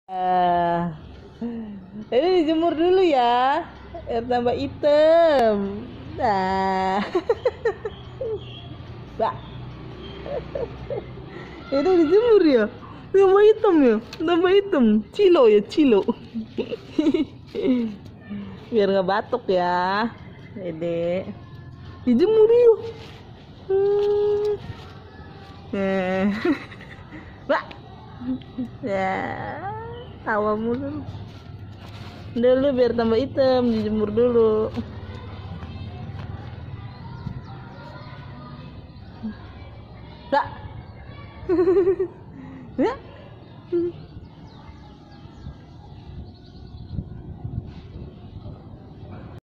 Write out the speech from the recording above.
Eh, ini dijemur dulu ya, biar tambah hitam. Nah, Mbak, ini dijemur ya, tambah hitam ya, tambah hitam. Cilo ya, cilo. Biar nggak batuk ya, Dede. Dijemur yuk. Mbak, ya, tawa mulu. Dulu biar tambah hitam, dijemur dulu. Mbak. Ya.